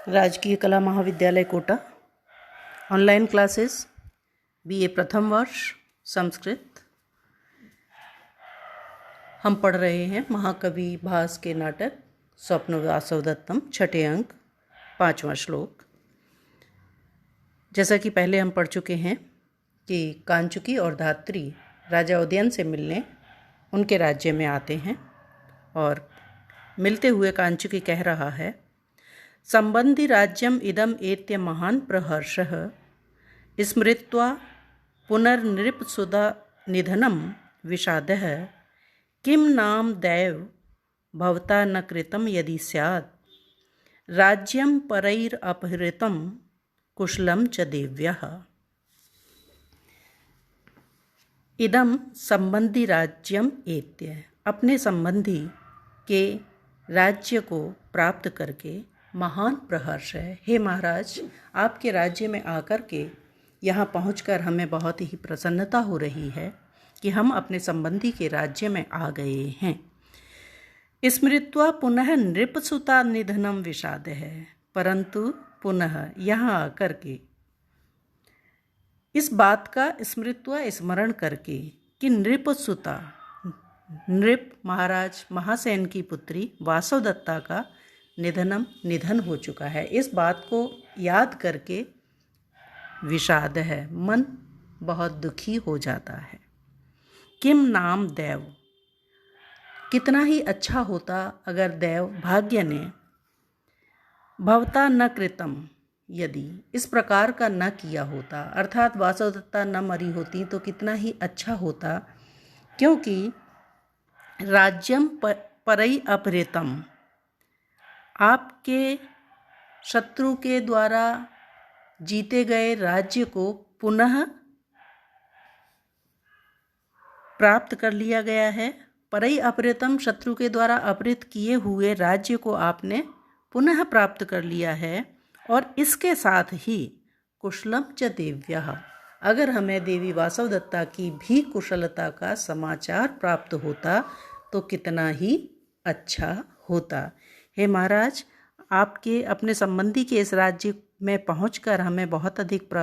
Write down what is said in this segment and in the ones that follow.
राजकीय कला महाविद्यालय कोटा ऑनलाइन क्लासेस बीए प्रथम वर्ष संस्कृत। हम पढ़ रहे हैं महाकवि भास के नाटक स्वप्न वासवदत्तम, छठे अंक, 5वां श्लोक। जैसा कि पहले हम पढ़ चुके हैं कि कांचुकी और धात्री राजा उदयन से मिलने उनके राज्य में आते हैं और मिलते हुए कांचुकी कह रहा है, संबंधि राज्यम इदम एत्य महान प्रहर्षः स्मृत्वा पुनर्नृपसुधा निधनम विषादः किम नाम दैव भवता न कृतं यदि स्यात् राज्यम परैरपहृतं कुशलं च देव्यः। इदम संबंधी राज्यम एत्य, अपने संबंधी के राज्य को प्राप्त करके महान प्रहर्ष है। हे महाराज, आपके राज्य में आकर के यहाँ पहुँचकर हमें बहुत ही प्रसन्नता हो रही है कि हम अपने संबंधी के राज्य में आ गए हैं। स्मृत्वा पुनः नृपसुता निधनम विषाद है, परंतु पुनः यहाँ आकर के इस बात का स्मृत्वा स्मरण करके कि नृपसुता, नृप महाराज महासेन की पुत्री वासवदत्ता का निधन हो चुका है, इस बात को याद करके विषाद है, मन बहुत दुखी हो जाता है। किम नाम दैव, कितना ही अच्छा होता अगर दैव भाग्य ने भवता न कृतम, यदि इस प्रकार का न किया होता, अर्थात वासवदत्ता न मरी होती तो कितना ही अच्छा होता, क्योंकि राज्यम परई अपहृतम, आपके शत्रु के द्वारा जीते गए राज्य को पुनः प्राप्त कर लिया गया है। परई अपहृतम, शत्रु के द्वारा अपहृत किए हुए राज्य को आपने पुनः प्राप्त कर लिया है। और इसके साथ ही कुशलम च देव्यः, अगर हमें देवी वासवदत्ता की भी कुशलता का समाचार प्राप्त होता तो कितना ही अच्छा होता। हे महाराज, आपके अपने संबंधी के इस राज्य में पहुंचकर हमें बहुत अधिक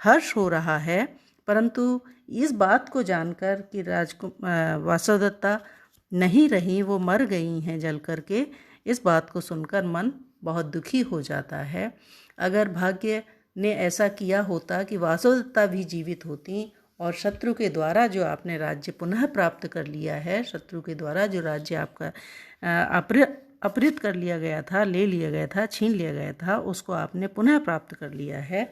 हर्ष हो रहा है, परंतु इस बात को जानकर कि वासवदत्ता नहीं रही, वो मर गई हैं जल करके, इस बात को सुनकर मन बहुत दुखी हो जाता है। अगर भाग्य ने ऐसा किया होता कि वासवदत्ता भी जीवित होती और शत्रु के द्वारा जो आपने राज्य पुनः प्राप्त कर लिया है, शत्रु के द्वारा जो राज्य आपका अपहृत कर लिया गया था, ले लिया गया था, छीन लिया गया था, उसको आपने पुनः प्राप्त कर लिया है,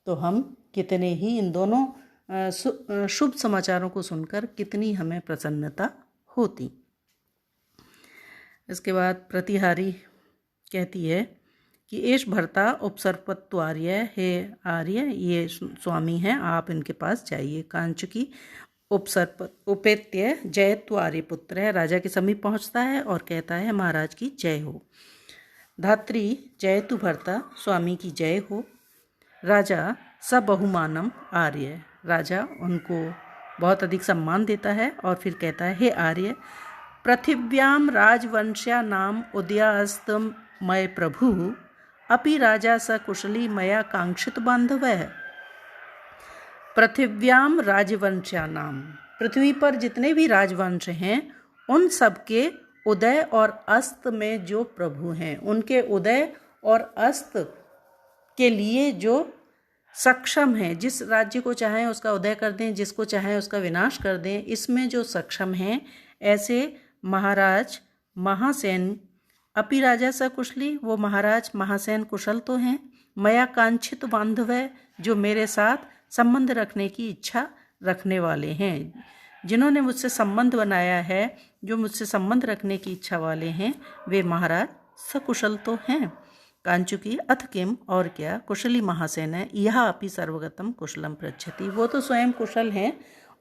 तो हम कितने ही इन दोनों शुभ समाचारों को सुनकर कितनी हमें प्रसन्नता होती। इसके बाद प्रतिहारी कहती है कि एष भर्ता उपसर्पत्वार्य, हे आर्य, ये स्वामी हैं, आप इनके पास जाइए। कांचुकी उपेत्य जयत्वार्य पुत्र है, राजा के समीप पहुंचता है और कहता है महाराज की जय हो। धात्री जयतु भर्ता, स्वामी की जय हो। राजा स बहुमानम आर्य, राजा उनको बहुत अधिक सम्मान देता है और फिर कहता है, हे आर्य, पृथिव्याम राजवंश्या नाम उदयास्तम मय प्रभु अपि राजा स कुशली मया कांक्षित बांधवः। पृथिव्याम राजवंश्या नाम, पृथ्वी पर जितने भी राजवंश हैं उन सब के उदय और अस्त में जो प्रभु हैं, उनके उदय और अस्त के लिए जो सक्षम हैं, जिस राज्य को चाहें उसका उदय कर दें, जिसको चाहें उसका विनाश कर दें, इसमें जो सक्षम हैं, ऐसे महाराज महासेन अपि राजा स कुशली, वो महाराज महासेन कुशल तो हैं। मया कांक्षित बांधव, जो मेरे साथ संबंध रखने की इच्छा रखने वाले हैं, जिन्होंने मुझसे संबंध बनाया है, जो मुझसे संबंध रखने की इच्छा वाले हैं, वे महाराज सकुशल तो हैं। कांचुकी अथ किम, और क्या, कुशली महासेन है, यह अपि सर्वगतम कुशलम पृच्छति, वो तो स्वयं कुशल हैं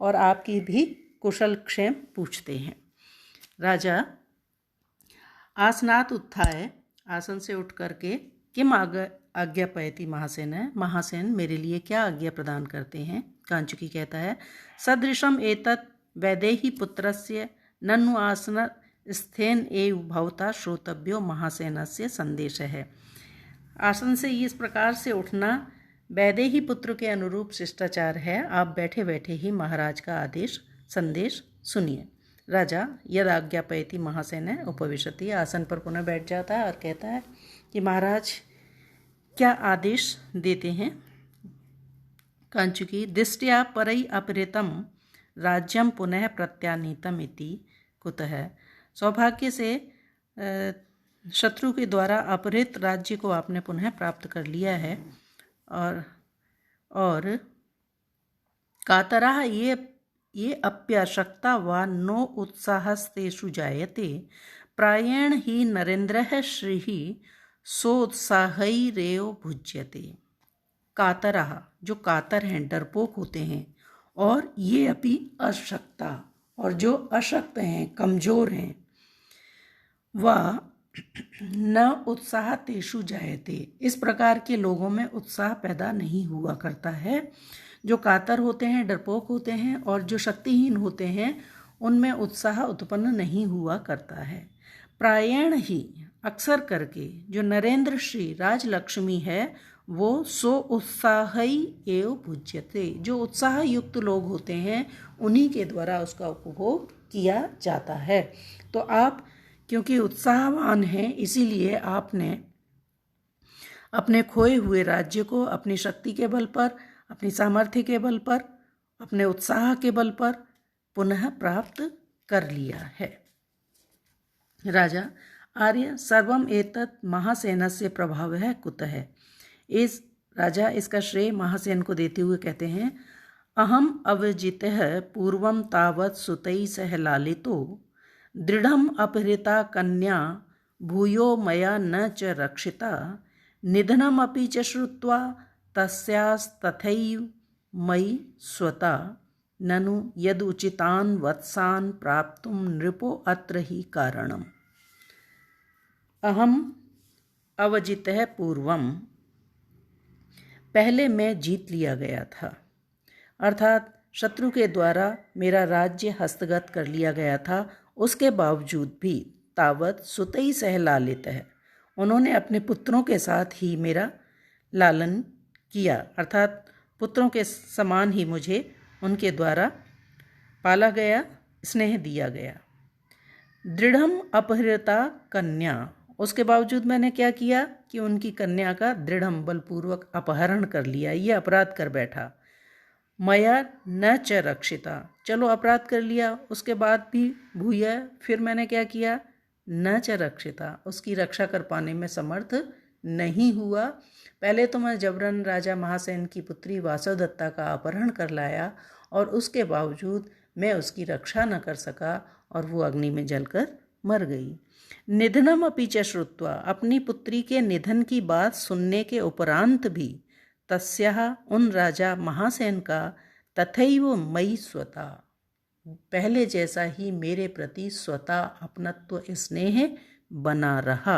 और आपकी भी कुशल क्षेम पूछते हैं। राजा आसनात् उत्थाय, आसन से उठ करके किम आज्ञापयति महासेन है, महासेन मेरे लिए क्या आज्ञा प्रदान करते हैं। कांचुकी कहता है, सदृशम एतत् वैदेही पुत्रस्य ननु आसन स्थेन एव भवता श्रोतव्यो महासेनस्य संदेश है। आसन से इस प्रकार से उठना वैदेही पुत्र के अनुरूप शिष्टाचार है। आप बैठे बैठे ही महाराज का आदेश संदेश सुनिए। राजा यदाज्ञापयति महासेन उपविशति, आसन पर पुनः बैठ जाता है और कहता है कि महाराज क्या आदेश देते हैं। कांचुकी दृष्टिया परई अपहृतम राज्यम पुनः प्रत्यानीतम इति कुतः। सौभाग्य से शत्रु के द्वारा अपहृत राज्य को आपने पुनः प्राप्त कर लिया है। और कातराः ये अप्याशक्ता वा नो उत्साहस्तेषु जायते प्रायेण ही नरेन्द्रः श्रीः सोत्साहैरेव भुज्यते। कातराः जो कातर हैं, डरपोक होते हैं, और ये अपि अशक्ता और जो अशक्त हैं, कमज़ोर हैं, वह न उत्साह तेषु जायते इस प्रकार के लोगों में उत्साह पैदा नहीं हुआ करता है। जो कातर होते हैं, डरपोक होते हैं और जो शक्तिहीन होते हैं, उनमें उत्साह उत्पन्न नहीं हुआ करता है। प्रायेण ही अक्सर करके जो नरेंद्र श्री राजलक्ष्मी है वो सो उत्साही एव भुज्यते, जो उत्साह युक्त लोग होते हैं उन्हीं के द्वारा उसका उपभोग किया जाता है। तो आप क्योंकि उत्साहवान हैं, इसीलिए आपने अपने खोए हुए राज्य को अपनी शक्ति के बल पर, अपनी सामर्थ्य के बल पर, अपने उत्साह के बल पर पुनः प्राप्त कर लिया है। राजा आर्य सर्वम एतत् महासेनस्य प्रभावः कुतः। इस राजा इसका श्रेय महासेन को देते हुए कहते हैं, अहम अवजितः पूर्वं तावत् सुतैः सह लालितो दृढ़म अपहृता कन्या भूयो मया न च रक्षिता निधनम अपि च श्रुत्वा तस्यास्तथैव मयि स्वता ननु यदुचितान् वत्सान् प्राप्तुं नृपो अत्र ही कारणम्। अहम अवजितः पूर्वम, पहले मैं जीत लिया गया था, अर्थात शत्रु के द्वारा मेरा राज्य हस्तगत कर लिया गया था। उसके बावजूद भी तावत सुतई सह लालित है, उन्होंने अपने पुत्रों के साथ ही मेरा लालन किया, अर्थात पुत्रों के समान ही मुझे उनके द्वारा पाला गया, स्नेह दिया गया। दृढ़म अपहृता कन्या, उसके बावजूद मैंने क्या किया कि उनकी कन्या का दृढ़म बलपूर्वक अपहरण कर लिया, ये अपराध कर बैठा। मया न च रक्षिता, चलो अपराध कर लिया, उसके बाद भी भूया, फिर मैंने क्या किया, न च रक्षिता, उसकी रक्षा कर पाने में समर्थ नहीं हुआ। पहले तो मैं जबरन राजा महासेन की पुत्री वासवदत्ता का अपहरण कर लाया और उसके बावजूद मैं उसकी रक्षा न कर सका और वो अग्नि में जलकर मर गई। निधनम अपि च श्रुत्वा, अपनी पुत्री के निधन की बात सुनने के उपरांत भी तस्याः उन राजा महासेन का तथैव मयि स्वता, पहले जैसा ही मेरे प्रति स्वता अपनत्व स्नेह बना रहा।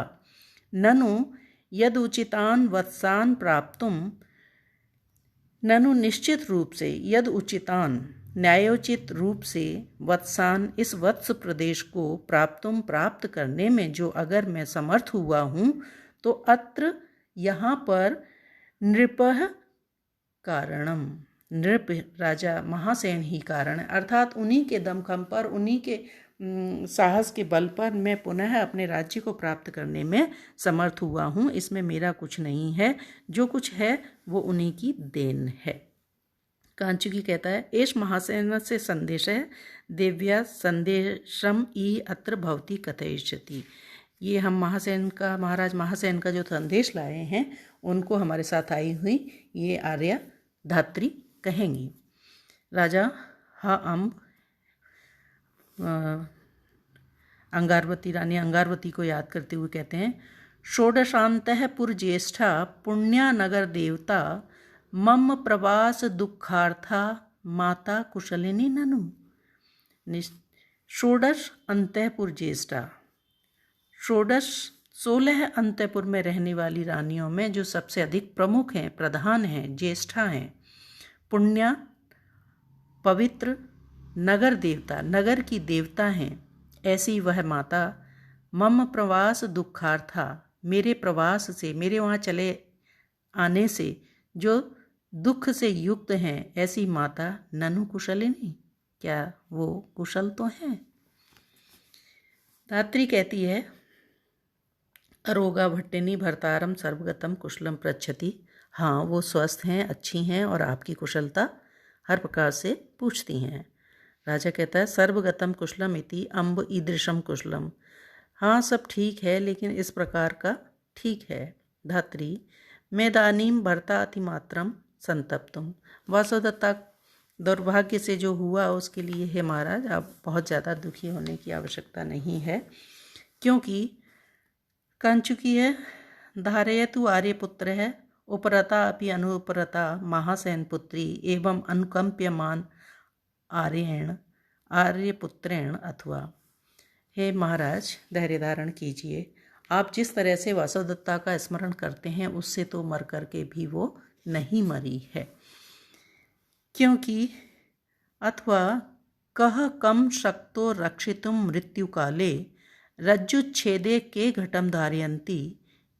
ननु यद उचितान वत्सान प्राप्तुम, ननु निश्चित रूप से, यद उचितान न्यायोचित रूप से, वत्सान इस वत्स प्रदेश को प्राप्तुम प्राप्त करने में जो अगर मैं समर्थ हुआ हूँ तो अत्र यहाँ पर नृपः कारणम, नृप राजा महासेन ही कारण है, अर्थात उन्हीं के दमखम पर, उन्हीं के साहस के बल पर मैं पुनः अपने राज्य को प्राप्त करने में समर्थ हुआ हूँ। इसमें मेरा कुछ नहीं है, जो कुछ है वो उन्हीं की देन है। कांचुकी कहता है, एष महासेन से संदेश है देव्या संदेशम ई अत्र भवती कथयिष्यति। ये हम महासेन का, महाराज महासेन का जो संदेश लाए हैं उनको हमारे साथ आई हुई ये आर्या धात्री कहेंगी। राजा अंगारवती, रानी अंगारवती को याद करते हुए कहते हैं, षोडशान्तः पुरज्येष्ठा पुण्या नगर देवता मम प्रवास दुखार्था माता कुशलिनी ननु। षोडश अंतःपुर ज्येष्ठा, षोडश 16 अंतःपुर में रहने वाली रानियों में जो सबसे अधिक प्रमुख हैं, प्रधान हैं, ज्येष्ठा हैं, पुण्या पवित्र, नगर देवता, नगर की देवता हैं, ऐसी वह माता मम प्रवास दुखार्था, मेरे प्रवास से, मेरे वहाँ चले आने से जो दुख से युक्त हैं, ऐसी माता ननु कुशलिनी, क्या वो कुशल तो हैं? धात्री कहती है, अरोगा भट्टिनी भर्तारम सर्वगतम कुशलम पृच्छति। हाँ, वो स्वस्थ हैं, अच्छी हैं और आपकी कुशलता हर प्रकार से पूछती हैं। राजा कहता है, सर्वगतम कुशलम इति अम्ब ईदृशम कुशलम। हाँ, सब ठीक है, लेकिन इस प्रकार का ठीक है। धात्री, मेदानीम भर्ता अतिमात्रम संतप्तुम। वासुदत्ता दुर्भाग्य से जो हुआ उसके लिए हे महाराज, आप बहुत ज़्यादा दुखी होने की आवश्यकता नहीं है, क्योंकि कह चुकी है, धारयतु आर्यपुत्र है उपरता अपि अनुपरता महासेन पुत्री एवं अनुकंप्यमान आर्यपुत्रेण अथवा। हे महाराज, धैर्य धारण कीजिए। आप जिस तरह से वासुदत्ता का स्मरण करते हैं उससे तो मर कर के भी वो नहीं मरी है, क्योंकि अथवा कह कम शक्तो रक्षितुम मृत्यु काले रज्जुच्छेदे के घटम धारयन्ति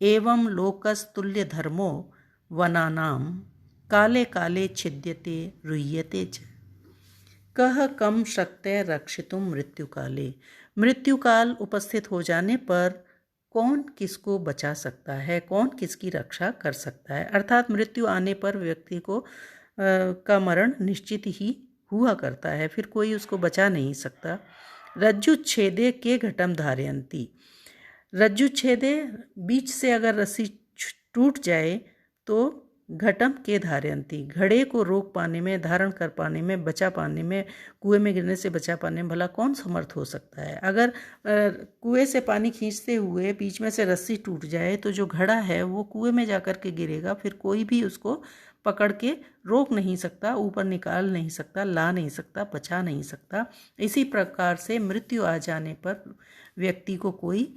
एवं लोकस्तुल्य धर्मो वनानाम काले काले छिद्यते रुह्यते च। कह कम शक्तय रक्षितुम मृत्यु काले। मृत्यु काल उपस्थित हो जाने पर कौन किसको बचा सकता है, कौन किसकी रक्षा कर सकता है। अर्थात मृत्यु आने पर व्यक्ति को का मरण निश्चित ही हुआ करता है, फिर कोई उसको बचा नहीं सकता। रज्जु छेदे के घटम धारयन्ति। रज्जु छेदे, बीच से अगर रस्सी टूट जाए तो घटम के धारयन्ति, घड़े को रोक पाने में, धारण कर पाने में, बचा पाने में, कुएं में गिरने से बचा पाने में भला कौन समर्थ हो सकता है। अगर कुएं से पानी खींचते हुए बीच में से रस्सी टूट जाए तो जो घड़ा है वो कुएं में जाकर के गिरेगा, फिर कोई भी उसको पकड़ के रोक नहीं सकता, ऊपर निकाल नहीं सकता, ला नहीं सकता, बचा नहीं सकता। इसी प्रकार से मृत्यु आ जाने पर व्यक्ति को कोई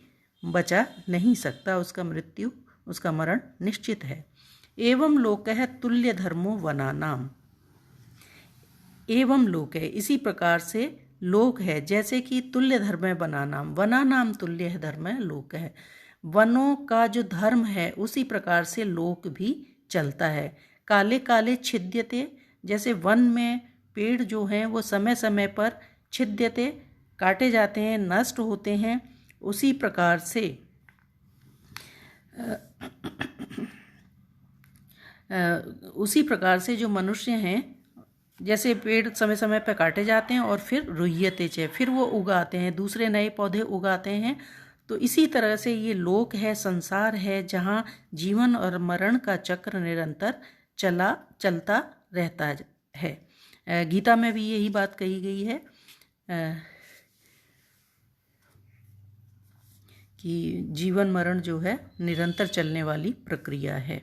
बचा नहीं सकता, उसका मृत्यु, उसका मरण निश्चित है। एवं लोकः तुल्य धर्मो वनानाम। एवं लोक है, इसी प्रकार से लोक है, जैसे कि तुल्य धर्म है वनानाम, वनानाम तुल्य है धर्म है लोक है। वनों का जो धर्म है उसी प्रकार से लोक भी चलता है। काले काले छिद्यते, जैसे वन में पेड़ जो हैं वो समय समय पर छिद्यते, काटे जाते हैं, नष्ट होते हैं, उसी प्रकार से जो मनुष्य हैं, जैसे पेड़ समय समय पर काटे जाते हैं और फिर रुह्यते च, फिर वो उगाते हैं, दूसरे नए पौधे उगाते हैं। तो इसी तरह से ये लोक है, संसार है, जहाँ जीवन और मरण का चक्र निरंतर चलता रहता है। गीता में भी यही बात कही गई है कि जीवन मरण जो है निरंतर चलने वाली प्रक्रिया है।